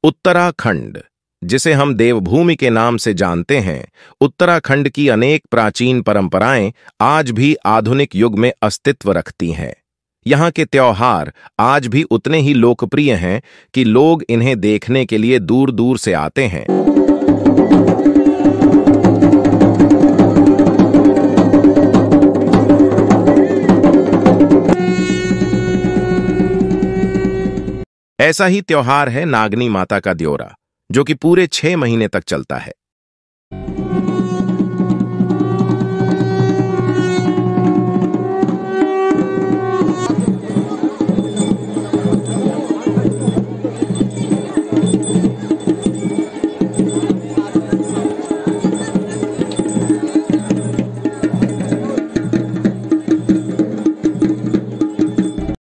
उत्तराखंड, जिसे हम देवभूमि के नाम से जानते हैं, उत्तराखंड की अनेक प्राचीन परंपराएं आज भी आधुनिक युग में अस्तित्व रखती हैं। यहाँ के त्योहार आज भी उतने ही लोकप्रिय हैं कि लोग इन्हें देखने के लिए दूर दूर से आते हैं। ऐसा ही त्योहार है नागनी माता का द्योरा, जो कि पूरे 6 महीने तक चलता है।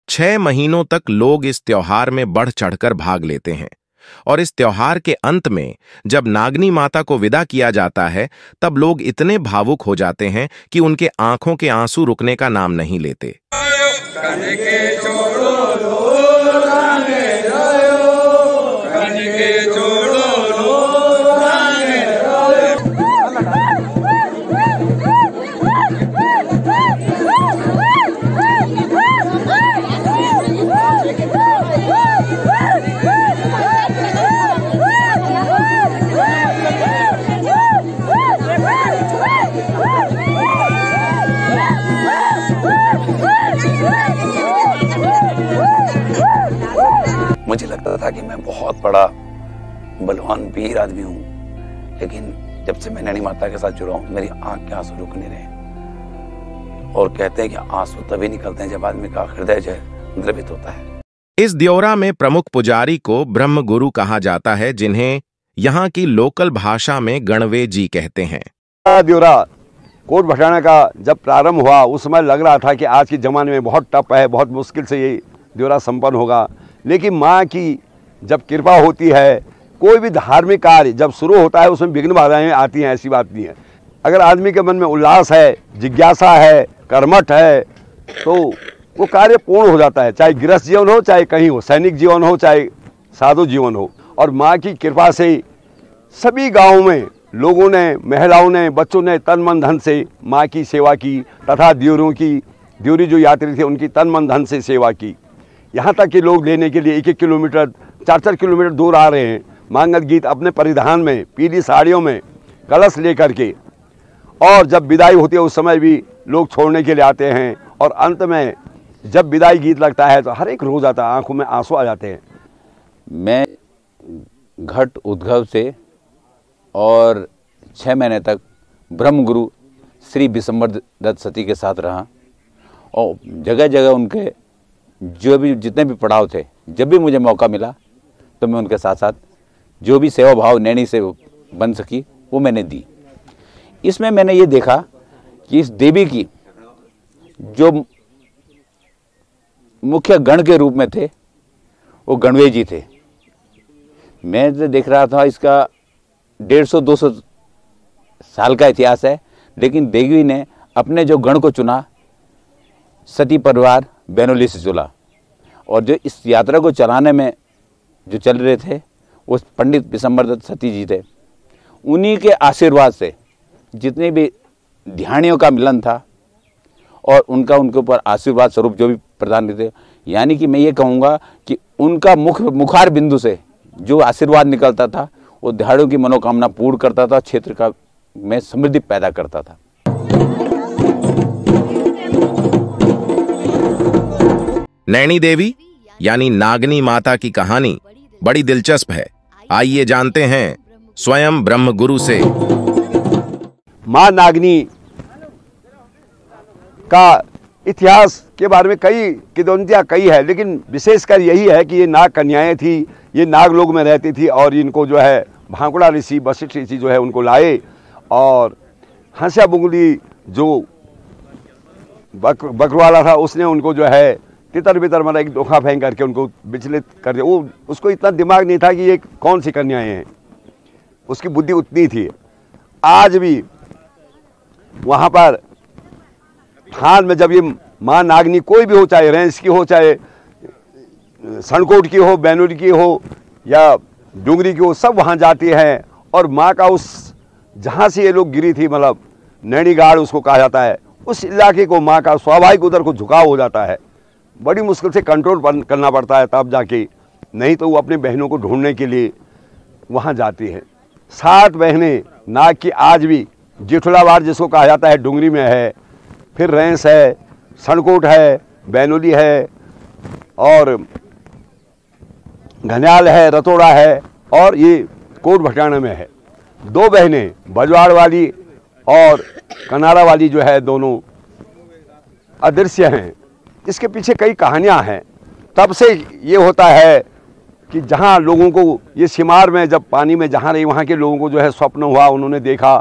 छह महीनों तक लोग इस त्योहार में बढ़ चढ़कर भाग लेते हैं और इस त्योहार के अंत में जब नागनी माता को विदा किया जाता है, तब लोग इतने भावुक हो जाते हैं कि उनके आंखों के आंसू रुकने का नाम नहीं लेते। मुझे लगता था कि मैं बहुत बड़ा बलवान वीर आदमी हूँ, लेकिन जब से मैं नैनी माता के साथ जुड़ा हूँ, मेरी आंख के आंसू रुक नहीं रहे। और कहते हैं कि आंसू तभी निकलते हैं जब आदमी का हृदय जो है द्रवित होता है। इस द्योरा में प्रमुख पुजारी को ब्रह्म गुरु कहा जाता है, जिन्हें यहाँ की लोकल भाषा में गणवे जी कहते हैं। द्योरा कोट भटाना का जब प्रारंभ हुआ, उस समय लग रहा था कि आज के जमाने में बहुत टफ है, बहुत मुश्किल से ये द्योरा संपन्न होगा। लेकिन माँ की जब कृपा होती है, कोई भी धार्मिक कार्य जब शुरू होता है उसमें विघ्न बाधाएं आती हैं, ऐसी बात नहीं है। अगर आदमी के मन में उल्लास है, जिज्ञासा है, कर्मठ है, तो वो कार्य पूर्ण हो जाता है। चाहे गृहस्थ जीवन हो, चाहे कहीं हो, सैनिक जीवन हो, चाहे साधु जीवन हो। और माँ की कृपा से सभी गाँव में लोगों ने, महिलाओं ने, बच्चों ने तन मन धन से माँ की सेवा की, तथा द्योरी जो यात्री थे उनकी तन मन धन से सेवा की। यहाँ तक कि लोग लेने के लिए 1-1 किलोमीटर, 4-4 किलोमीटर दूर आ रहे हैं। मांगत गीत अपने परिधान में, पीली साड़ियों में, कलश लेकर के। और जब विदाई होती है उस समय भी लोग छोड़ने के लिए आते हैं। और अंत में जब विदाई गीत लगता है तो हर एक रोज आता है, आंखों में आंसू आ जाते हैं। मैं घट उद्गव से और 6 महीने तक ब्रह्म गुरु श्री विशंबर दत्त सती के साथ रहा और जगह जगह उनके जितने भी पड़ाव थे, जब भी मुझे मौका मिला तो मैं उनके साथ साथ जो भी सेवा भाव नैनी से बन सकी वो मैंने दी। इसमें मैंने ये देखा कि इस देवी की जो मुख्य गण के रूप में थे वो गणवे जी थे। मैं तो देख रहा था इसका 150-200 साल का इतिहास है, लेकिन देवी ने अपने जो गण को चुना, सती परिवार बैनोली से चुना। और जो इस यात्रा को चलाने में जो चल रहे थे वो पंडित विशंबर दत्त सती जी थे। उन्हीं के आशीर्वाद से जितने भी ध्यानियों का मिलन था और उनका उनके ऊपर आशीर्वाद स्वरूप जो भी प्रदान थे, यानी कि मैं ये कहूँगा कि उनका मुखार बिंदु से जो आशीर्वाद निकलता था वो ध्यानियों की मनोकामना पूर्ण करता था, क्षेत्र का में समृद्धि पैदा करता था। नैनी देवी यानी नागनी माता की कहानी बड़ी दिलचस्प है। आइए जानते हैं स्वयं ब्रह्म गुरु से। मां नागनी का इतिहास के बारे में कई किंवदंतियां कई है, लेकिन विशेषकर यही है कि ये नाग कन्याएं थी, ये नाग लोग में रहती थी। और इनको जो है भांकुड़ा ऋषि, वशिष्ठ ऋषि जो है उनको लाए और हंसिया बुंगली जो बकरवाला था उसने उनको जो है तितर बितर मतलब एक धोखा फेंक करके उनको विचलित कर दिया। वो उसको इतना दिमाग नहीं था कि ये कौन सी कन्याएं हैं, उसकी बुद्धि उतनी थी। आज भी वहाँ पर थान में जब ये माँ नागनी कोई भी हो, चाहे रेंस की हो, चाहे सनकोट की हो, बैनूर की हो, या डूंगरी की वो सब वहाँ जाती हैं और माँ का उस जहाँ से ये लोग गिरी थी, मतलब नैनी गाड़ उसको कहा जाता है, उस इलाके को माँ का स्वाभाविक उधर को झुकाव हो जाता है। बड़ी मुश्किल से कंट्रोल करना पड़ता है तब जाके, नहीं तो वो अपनी बहनों को ढूंढने के लिए वहाँ जाती हैं। 7 बहनें नाग की आज भी जेठुलावाड़ जिसको कहा जाता है डूंगरी में है, फिर रेंस है, सनकोट है, बैनोली है और घनियाल है, रतोड़ा है और ये कोट भटाना में है। 2 बहनें बजवाड़ वाली और कनारा वाली जो है दोनों अदृश्य हैं। इसके पीछे कई कहानियां हैं। तब से ये होता है कि जहाँ लोगों को ये सिमार में जब पानी में जहाँ रही वहाँ के लोगों को जो है स्वप्न हुआ, उन्होंने देखा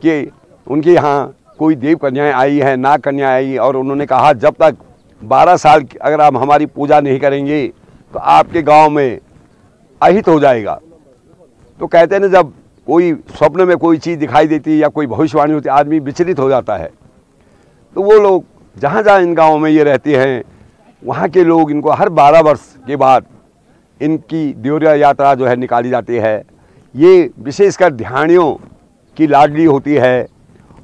कि उनके यहाँ कोई देव कन्याएँ आई हैं, नाग कन्या आई, और उन्होंने कहा जब तक 12 साल अगर आप हमारी पूजा नहीं करेंगे तो आपके गांव में अहित हो जाएगा। तो कहते हैं ना, जब कोई स्वप्न में कोई चीज़ दिखाई देती है या कोई भविष्यवाणी होती है, आदमी विचलित हो जाता है। तो वो लोग जहाँ जहाँ इन गाँवों में ये रहते हैं, वहाँ के लोग इनको हर 12 वर्ष के बाद इनकी द्योरा यात्रा जो है निकाली जाती है। ये विशेषकर ध्यानियों की लाडली होती है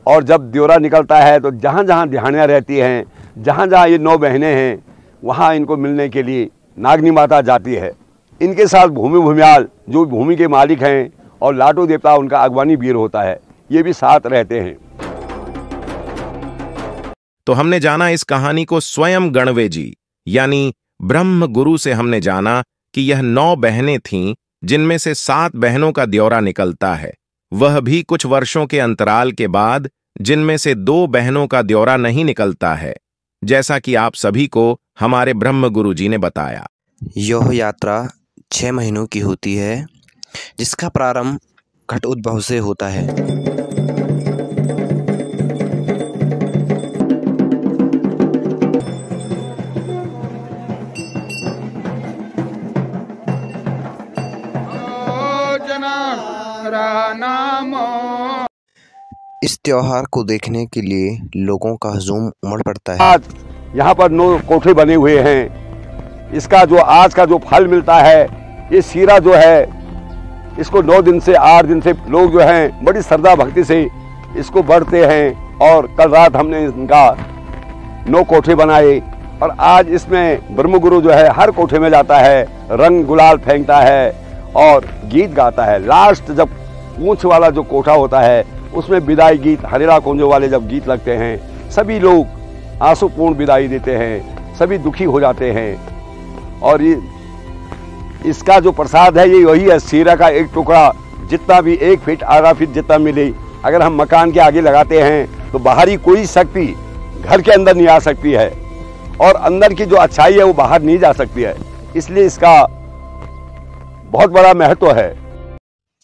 और जब द्योरा निकलता है तो जहाँ जहाँ ध्यानियाँ रहती हैं, जहाँ जहाँ ये 9 बहनें हैं, वहाँ इनको मिलने के लिए नागनी माता जाती है। इनके साथ भूमियाल जो भूमि के मालिक हैं और लाटू देवता उनका अगवानी वीर होता है, ये भी साथ रहते हैं। तो हमने जाना इस कहानी को स्वयं गणवेजी यानी ब्रह्म गुरु से हमने जाना कि यह 9 बहनें थीं, जिनमें से 7 बहनों का द्योरा निकलता है, वह भी कुछ वर्षों के अंतराल के बाद, जिनमें से 2 बहनों का द्योरा नहीं निकलता है, जैसा कि आप सभी को हमारे ब्रह्म गुरु जी ने बताया। यह यात्रा 6 महीनों की होती है, जिसका प्रारंभ घट उद्भव से होता है। इस त्योहार को देखने के लिए लोगों का हुजूम उमड़ पड़ता है। आज यहाँ पर 9 कोठे बने हुए हैं। इसका जो आज का जो फल मिलता है, ये सीरा जो है, इसको 9 दिन से 8 दिन से लोग जो हैं बड़ी श्रद्धा भक्ति से इसको बढ़ते हैं। और कल रात हमने इनका 9 कोठे बनाए और आज इसमें ब्रह्मगुरु जो है हर कोठे में जाता है, रंग गुलाल फेंकता है और गीत गाता है। लास्ट जब पूंछ वाला जो कोठा होता है उसमें विदाई गीत, हरेरा कुंजो वाले जब गीत लगते हैं, सभी लोग आंसूपूर्ण विदाई देते हैं, सभी दुखी हो जाते हैं। और ये इसका जो प्रसाद है ये वही है, सीरा का एक टुकड़ा, जितना भी 1 फीट आधा फीट जितना मिले, अगर हम मकान के आगे लगाते हैं तो बाहरी कोई शक्ति घर के अंदर नहीं आ सकती है और अंदर की जो अच्छाई है वो बाहर नहीं जा सकती है। इसलिए इसका बहुत बड़ा महत्व है।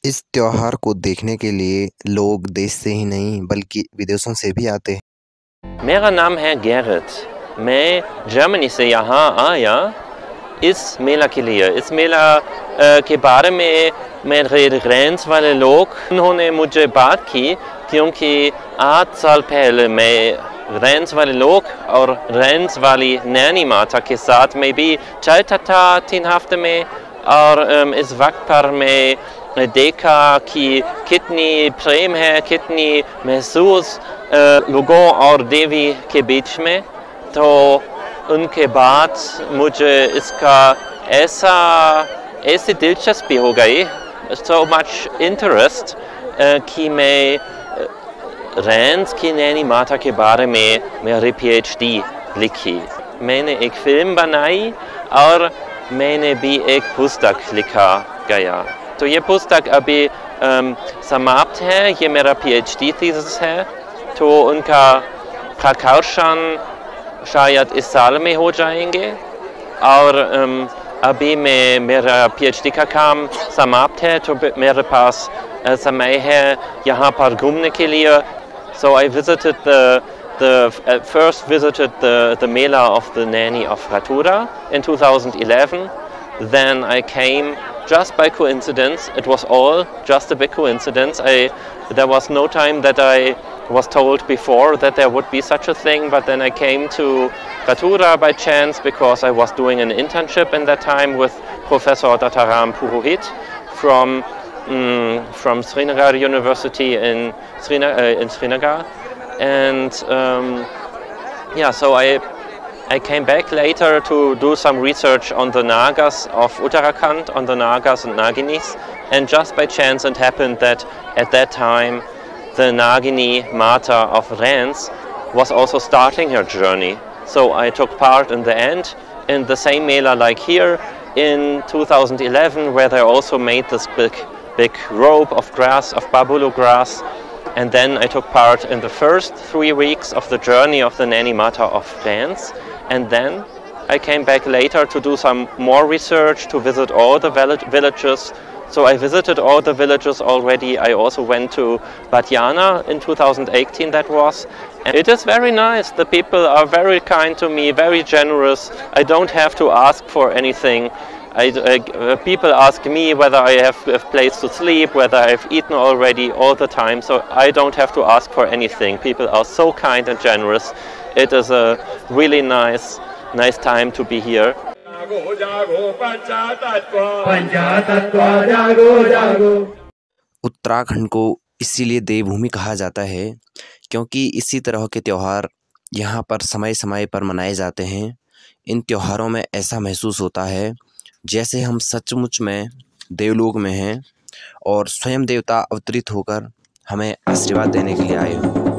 इस त्योहार को देखने के लिए लोग देश से ही नहीं बल्कि विदेशों से भी आते हैं। मेरा नाम है गेरिट। मैं जर्मनी से यहाँ आया इस मेला के लिए। इस मेला के बारे में मेरे रेंस वाले लोग उन्होंने मुझे बात की, क्योंकि 8 साल पहले मैं रेंस वाले लोग और रेंस वाली नैनी माता के साथ में भी चलता था 3 हफ्ते में। और इस वक्त पर मैं देखा कि कितनी प्रेम है, कितनी महसूस लोगों और देवी के बीच में। तो उनके बाद मुझे इसका ऐसी दिलचस्पी हो गई, so much interest, कि मैं रेंस की नैनी माता के बारे में मेरी PhD लिखी। मैंने एक फिल्म बनाई और मैंने भी एक पुस्तक लिखा गया। तो ये पुस्तक अभी समाप्त है, ये मेरा PhD थीसिस है। तो उनका प्रकाशन शायद इस साल में हो जाएंगे और अभी मेरा PhD का काम समाप्त है, तो मेरे पास समय है यहाँ पर घूमने के लिए। So I visited first visited the Mela of the Nani of Ratura in 2011. Then I came just by coincidence. It was all just a big coincidence. There was no time that I was told before that there would be such a thing, but then I came to Ratura by chance because I was doing an internship in that time with Professor Dataram Purohit from Srinagar University in Srinagar, and yeah, so I came back later to do some research on the Nagas of Uttarakhand, on the Nagas and Naginis, and just by chance it happened that at that time the Nagini Mata of Rens was also starting her journey. So I took part in the end in the same Mela like here in 2011, where they also made this big rope of grass, of babulu grass. And then I took part in the first 3 weeks of the journey of the Nani Mata of Rens. And then I came back later to do some more research, to visit all the villages. So I visited all the villages already. I also went to Badiana in 2018, that was. And it is very nice. The people are very kind to me, very generous. I don't have to ask for anything. People ask me whether I have a place to sleep, whether I've eaten already, all the time. So I don't have to ask for anything. People are so kind and generous. It is a really nice time to be here. Uttarakhand को इसीलिए देवभूमि कहा जाता है क्योंकि इसी तरह के त्यौहार यहाँ पर समय समय पर मनाए जाते हैं। इन त्योहारों में ऐसा महसूस होता है जैसे हम सचमुच में देवलोक में हैं और स्वयं देवता अवतरित होकर हमें आशीर्वाद देने के लिए आए हों।